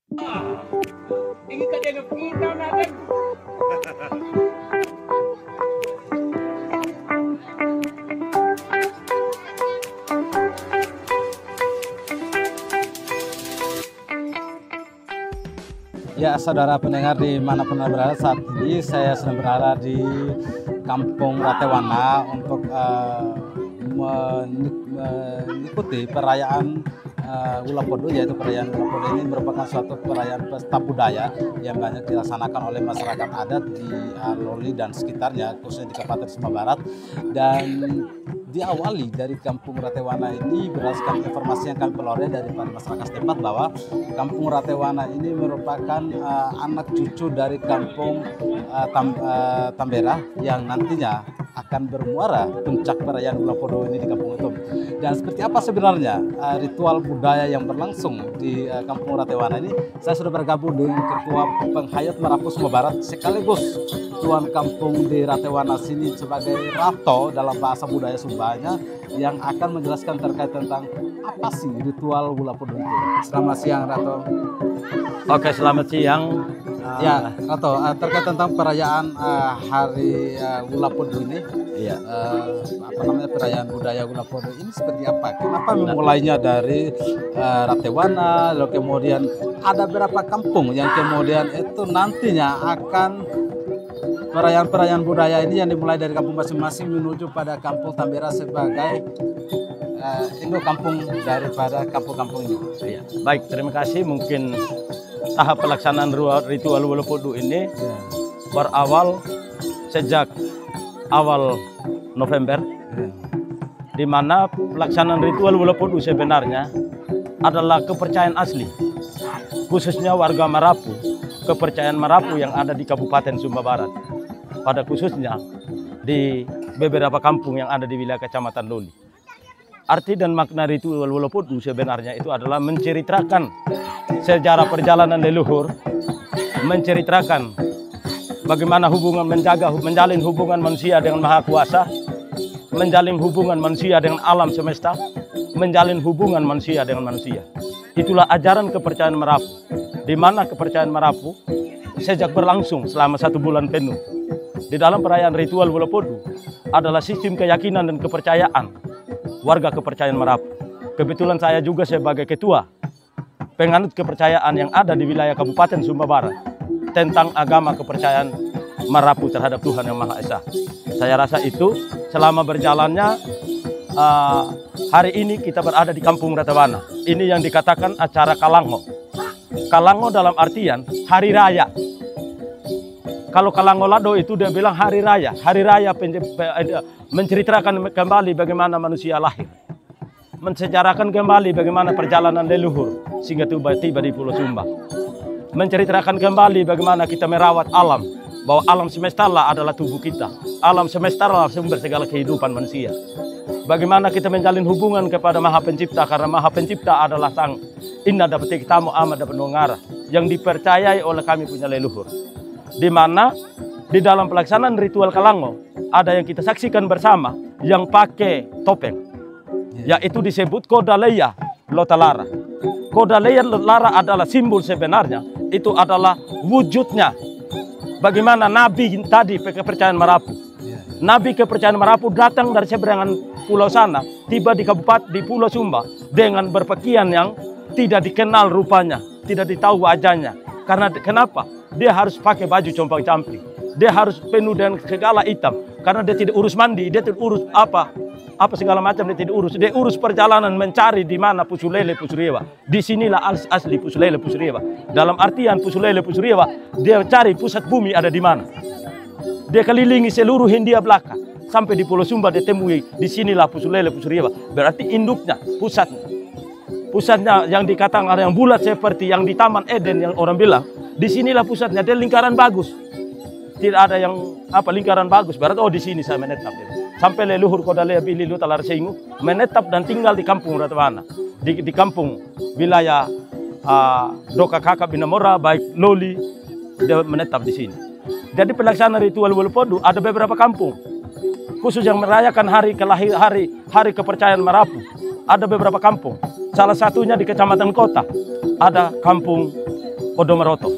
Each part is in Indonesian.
Ini tadi ada kita nakan. Ya, saudara pendengar dimanapun Anda berada, saat ini saya sedang berada di Kampung Ratewana untuk mengikuti perayaan Ulah Podo, yaitu perayaan Ulah Podo ini merupakan suatu perayaan pesta budaya yang banyak dilaksanakan oleh masyarakat adat di Loli dan sekitarnya, khususnya di Kabupaten Sumba Barat. Dan diawali dari Kampung Ratewana ini berdasarkan informasi yang kami peroleh dari para masyarakat setempat bahwa Kampung Ratewana ini merupakan anak cucu dari Kampung Tambera yang nantinya akan bermuara puncak perayaan Ulah Podo ini di kampung itu. Dan seperti apa sebenarnya ritual budaya yang berlangsung di Kampung Ratewana ini? Saya sudah bergabung dengan Ketua Penghayat Marapu Sumba Barat sekaligus Tuan Kampung di Ratewana sini sebagai Rato dalam bahasa budaya Sumbanya yang akan menjelaskan terkait tentang apa sih ritual Ulah Podo itu. Selamat siang, Rato. Oke, selamat siang. Ya, Rato, terkait tentang perayaan hari Ulah Podo ini, Iya. apa namanya perayaan budaya Ulah Podo ini seperti apa? Kenapa memulainya dari Ratewana, lalu kemudian ada berapa kampung yang kemudian itu nantinya akan perayaan-perayaan budaya ini yang dimulai dari kampung masing-masing menuju pada Kampung Tambera sebagai induk kampung daripada kampung-kampung ini. Iya. Baik, terima kasih. Mungkin tahap pelaksanaan ritual Ulah Podo ini berawal sejak awal November, di mana pelaksanaan ritual Ulah Podo sebenarnya adalah kepercayaan asli, khususnya warga Marapu, kepercayaan Marapu yang ada di Kabupaten Sumba Barat, pada khususnya di beberapa kampung yang ada di wilayah Kecamatan Loli. Arti dan makna ritual Ulah Podo sebenarnya itu adalah menceritakan sejarah perjalanan leluhur, menceritakan bagaimana menjalin hubungan manusia dengan Maha Kuasa, menjalin hubungan manusia dengan alam semesta, menjalin hubungan manusia dengan manusia. Itulah ajaran kepercayaan Marapu, di mana kepercayaan Marapu sejak berlangsung selama 1 bulan penuh. Di dalam perayaan ritual Ulah Podo adalah sistem keyakinan dan kepercayaan warga kepercayaan Marapu. Kebetulan saya juga sebagai ketua penganut kepercayaan yang ada di wilayah Kabupaten Sumba Barat tentang agama kepercayaan Marapu terhadap Tuhan Yang Maha Esa. Saya rasa itu selama berjalannya hari ini kita berada di Kampung Ratewana. Ini yang dikatakan acara Kalango. Kalango dalam artian hari raya. Kalau Kalango Lado itu dia bilang hari raya. Hari raya menceritakan kembali bagaimana manusia lahir. Mensejarahkan kembali bagaimana perjalanan leluhur sehingga tiba di Pulau Sumba. Menceritakan kembali bagaimana kita merawat alam. Bahwa alam semesta adalah tubuh kita. Alam semesta adalah sumber segala kehidupan manusia. Bagaimana kita menjalin hubungan kepada Maha Pencipta, karena Maha Pencipta adalah Sang Inna dapat kitamu amat dapat nongara yang dipercayai oleh kami punya leluhur. Di mana di dalam pelaksanaan ritual Kalango ada yang kita saksikan bersama yang pakai topeng, yaitu disebut Kodaleya Lotalara. Kodaleya Lotalara adalah simbol sebenarnya, itu adalah wujudnya bagaimana Nabi tadi kepercayaan Marapu. Nabi kepercayaan Marapu datang dari seberangan pulau sana, tiba di Kabupaten di Pulau Sumba dengan berpakaian yang tidak dikenal rupanya, tidak ditahu wajahnya. Karena kenapa? Dia harus pakai baju compang-camping. Dia harus penuh dengan segala hitam. Karena dia tidak urus mandi, dia tidak urus apa segala macam, dia tidak urus. Dia urus perjalanan mencari di mana Pusulele Pusurewa. Disinilah asli Pusulele Pusurewa. Dalam artian Pusulele Pusurewa, dia cari pusat bumi ada di mana. Dia kelilingi seluruh Hindia Belaka. Sampai di Pulau Sumba dia temui, disinilah Pusulele Pusurewa. Berarti induknya, pusatnya. Pusatnya yang dikatakan ada yang bulat seperti yang di Taman Eden yang orang bilang. Disinilah pusatnya, dia lingkaran bagus. Tidak ada yang lingkaran bagus. Berarti di sini saya menetap. Sampai leluhur Kodaleya Bililu Talar Seingu menetap dan tinggal di Kampung Ratewana. Di kampung wilayah Doka Kakak Binamora, baik Loli, dia menetap di sini. Jadi pelaksanaan ritual Ulah Podo ada beberapa kampung. Khusus yang merayakan hari kepercayaan Marapu. Ada beberapa kampung. Salah satunya di Kecamatan Kota. Ada kampung Podomeroto.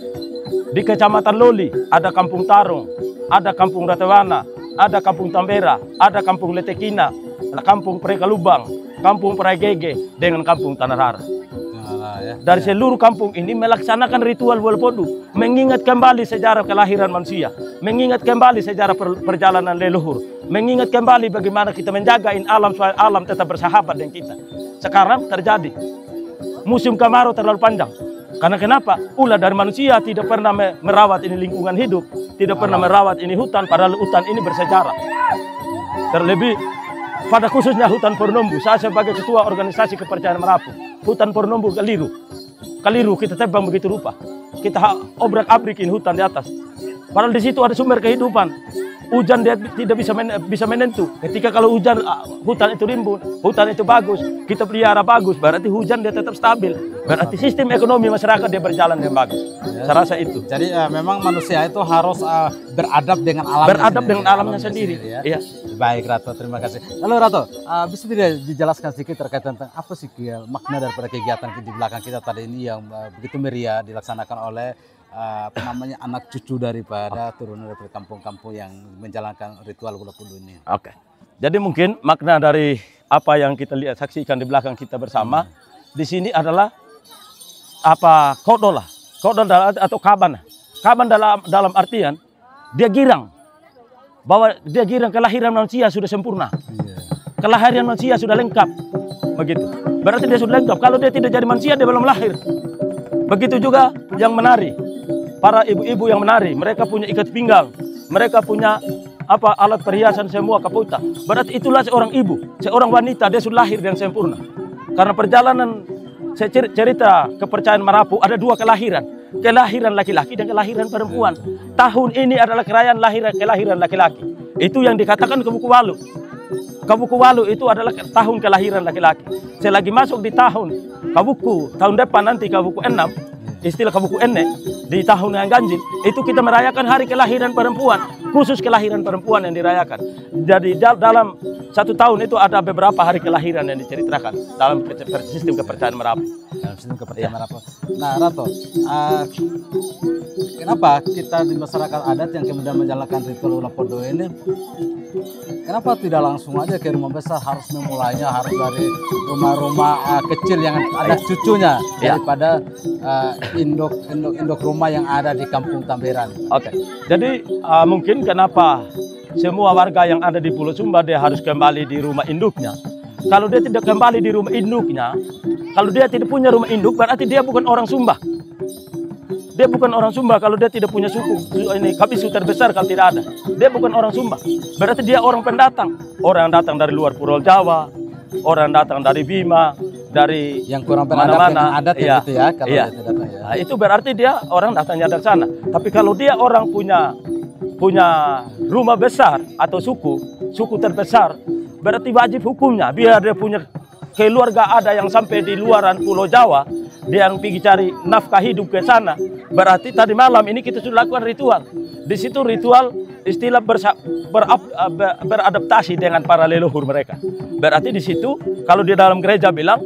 Di Kecamatan Loli ada Kampung Tarung, ada Kampung Ratewana, ada Kampung Tambera, ada Kampung Letekina, Kampung Prekalubang, Kampung Praigege, dengan Kampung Tanah Rara. Dari seluruh kampung ini melaksanakan ritual Wolopodu, mengingat kembali sejarah kelahiran manusia, mengingat kembali sejarah perjalanan leluhur, mengingat kembali bagaimana kita menjagain alam supaya alam tetap bersahabat dengan kita. Sekarang terjadi musim kemarau terlalu panjang. Karena kenapa? Ulah dari manusia tidak pernah merawat ini lingkungan hidup, tidak pernah merawat ini hutan, padahal hutan ini bersejarah. Terlebih pada khususnya hutan Pornombu, saya sebagai ketua organisasi kepercayaan Merapu, hutan Pornombu keliru kita tebang begitu rupa. Kita obrak-abrikin hutan di atas. Padahal di situ ada sumber kehidupan. Hujan dia tidak bisa menentu. Ketika kalau hujan hutan itu rimbun, hutan itu bagus, kita pelihara bagus, berarti hujan dia tetap stabil. Berarti sistem ekonomi masyarakat dia berjalan dengan bagus. Saya rasa itu. Jadi memang manusia itu harus beradab dengan alamnya. Beradab dengan alamnya sendiri. Ya. Iya. Baik Rato, terima kasih. Lalu Rato, bisa tidak dijelaskan sedikit terkait tentang apa sih makna daripada kegiatan di belakang kita tadi ini yang begitu meriah dilaksanakan oleh anak cucu daripada turunan dari kampung-kampung yang menjalankan ritual Wolopodu ini. Oke. Jadi mungkin makna dari apa yang kita lihat saksikan di belakang kita bersama di sini adalah kodol atau kaban. Kaban dalam artian dia girang bahwa dia girang kelahiran manusia sudah sempurna. Kelahiran manusia sudah lengkap. Begitu. Berarti dia sudah lengkap. Kalau dia tidak jadi manusia dia belum lahir. Begitu juga yang menari. Para ibu-ibu yang menari, mereka punya ikat pinggang, mereka punya alat perhiasan semua kaputa. Berarti itulah seorang ibu, seorang wanita, dia sudah lahir dengan sempurna. Karena perjalanan cerita kepercayaan Merapu ada dua kelahiran, kelahiran laki-laki dan kelahiran perempuan. Tahun ini adalah kelahiran laki-laki. Itu yang dikatakan Kabuku Walu. Kabuku Walu itu adalah tahun kelahiran laki-laki. Selagi masuk di tahun Kabuku, tahun depan nanti Kabuku 6, istilah Kabuku Ene, di tahun yang ganjil, itu kita merayakan hari kelahiran perempuan, khusus kelahiran perempuan yang dirayakan. Jadi dalam satu tahun itu ada beberapa hari kelahiran yang diceritakan dalam sistem kepercayaan Merapu. Dalam sistem kepercayaan Merapu. Nah Rato, kenapa kita di masyarakat adat yang kemudian menjalankan ritual Wolopodu ini, kenapa tidak langsung aja ke rumah besar, harus memulainya harus dari rumah-rumah kecil yang ada cucunya daripada induk rumah yang ada di Kampung Tamberan? Oke. Jadi mungkin kenapa semua warga yang ada di Pulau Sumba dia harus kembali di rumah induknya. Kalau dia tidak kembali di rumah induknya, kalau dia tidak punya rumah induk, berarti dia bukan orang Sumba. Dia bukan orang Sumba kalau dia tidak punya suku ini kabisu terbesar kalau tidak ada. Dia bukan orang Sumba. Berarti dia orang pendatang. Orang yang datang dari luar Pulau Jawa, orang datang dari Bima, dari yang kurang mana-mana adat ya, gitu ya, kalau dia tidak datang, ya. Nah, itu berarti dia orang datangnya dari sana. Tapi kalau dia orang punya rumah besar atau suku terbesar, berarti wajib hukumnya biar dia punya keluarga ada yang sampai di luaran Pulau Jawa, dia yang pergi cari nafkah hidup ke sana. Berarti tadi malam ini kita sudah lakukan ritual. Di situ ritual istilah beradaptasi dengan para leluhur mereka. Berarti di situ kalau di dalam gereja bilang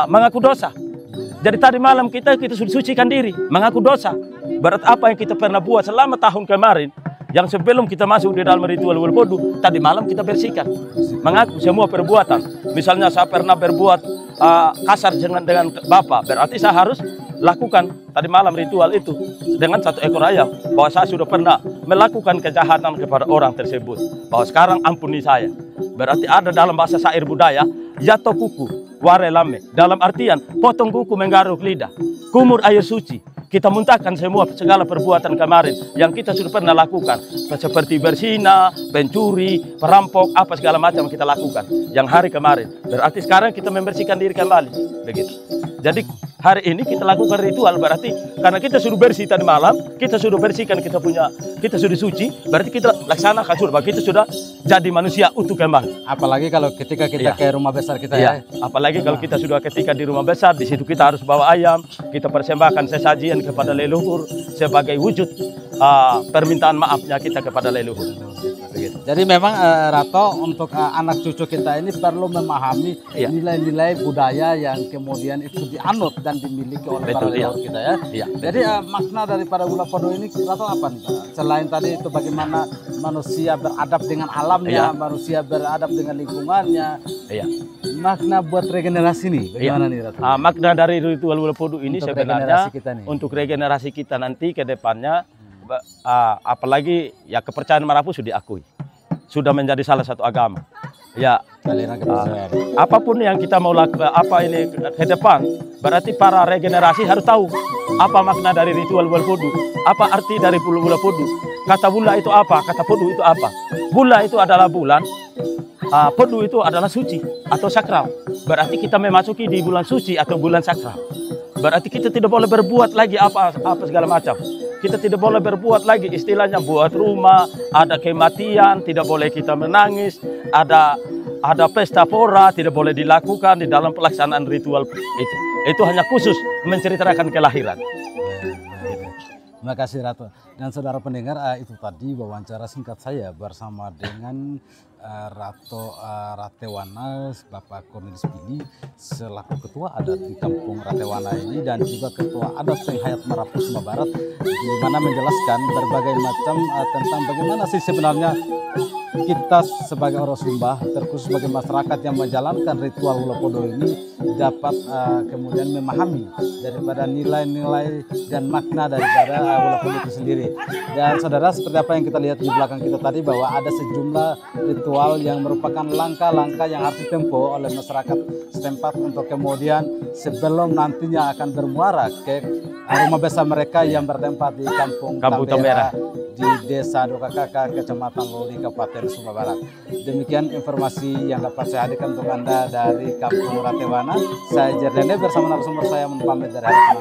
mengaku dosa. Jadi tadi malam kita sudah sucikan diri, mengaku dosa. Berarti apa yang kita pernah buat selama tahun kemarin, yang sebelum kita masuk di dalam ritual Wolopodu, tadi malam kita bersihkan. Mengaku semua perbuatan. Misalnya saya pernah berbuat kasar dengan Bapak, berarti saya harus lakukan tadi malam ritual itu dengan 1 ekor ayam, bahwa saya sudah pernah melakukan kejahatan kepada orang tersebut, bahwa sekarang ampuni saya. Berarti ada dalam bahasa syair budaya, yato kuku ware lame, dalam artian potong kuku menggaruk lidah, kumur air suci, kita muntahkan semua segala perbuatan kemarin yang kita sudah pernah lakukan, seperti berzina, pencuri, perampok, apa segala macam kita lakukan yang hari kemarin. Berarti sekarang kita membersihkan diri kembali, begitu. Jadi hari ini kita lakukan ritual, berarti karena kita sudah bersih tadi malam, kita sudah bersihkan kita sudah suci, berarti kita laksanakan sudah, kita sudah jadi manusia utuh kembali. Apalagi kalau ketika kita ke rumah besar kita ya. Apalagi kalau kita sudah ketika di rumah besar, di situ kita harus bawa ayam, kita persembahkan sesajian kepada leluhur sebagai wujud permintaan maafnya kita kepada leluhur. begitu. Jadi memang Rato, untuk anak cucu kita ini perlu memahami Iya. nilai-nilai budaya yang kemudian itu dianut dan dimiliki oleh para Betul, iya. leluhur kita ya. Iya. Jadi makna daripada Ula Podo ini Rato apa nih Pak? Selain tadi itu bagaimana manusia beradab dengan alamnya, Iya. manusia beradab dengan lingkungannya. Iya. Makna buat regenerasi nih, bagaimana nih Rato? Makna dari ritual Ula Podo ini Untuk sebenarnya regenerasi kita nih. untuk regenerasi kita nanti ke depannya, apalagi ya kepercayaan Marapu sudah diakui, sudah menjadi salah satu agama. Ya, Aliran kepercayaan. apapun yang kita mau lakukan apa ini ke depan, berarti para regenerasi harus tahu apa makna dari ritual Ula Podo, apa arti dari Ula Podo. Kata bula itu apa, kata podo itu apa. Bula itu adalah bulan, podo itu adalah suci atau sakral. Berarti kita memasuki di bulan suci atau bulan sakral. Berarti kita tidak boleh berbuat lagi apa segala macam. Kita tidak boleh berbuat lagi istilahnya buat rumah, ada kematian, tidak boleh kita menangis, ada pesta pora, tidak boleh dilakukan di dalam pelaksanaan ritual itu. Itu hanya khusus menceritakan kelahiran. Terima kasih Ratu. Dan saudara pendengar, itu tadi wawancara singkat saya bersama dengan Rato Ratewana, Bapak Cornelis Billy, selaku ketua adat di kampung Ratewana ini dan juga ketua adat Penghayat Marapu Sumba Barat, di mana menjelaskan berbagai macam tentang bagaimana sih sebenarnya kita sebagai orang Sumba, terkhusus sebagai masyarakat yang menjalankan ritual Ula Podo ini dapat kemudian memahami daripada nilai-nilai dan makna daripada Ula Podo itu sendiri. Dan saudara, seperti apa yang kita lihat di belakang kita tadi, bahwa ada sejumlah ritual yang merupakan langkah-langkah yang harus ditempuh oleh masyarakat setempat untuk kemudian sebelum nantinya akan bermuara ke rumah besar mereka yang bertempat di Kampung Tambera di Desa Dokakaka, Kecamatan Loli, Kabupaten Sumba Barat. Demikian informasi yang dapat saya hadirkan untuk Anda dari Kampung Ratewana. Saya Jerdene bersama narasumber saya pamit dari hari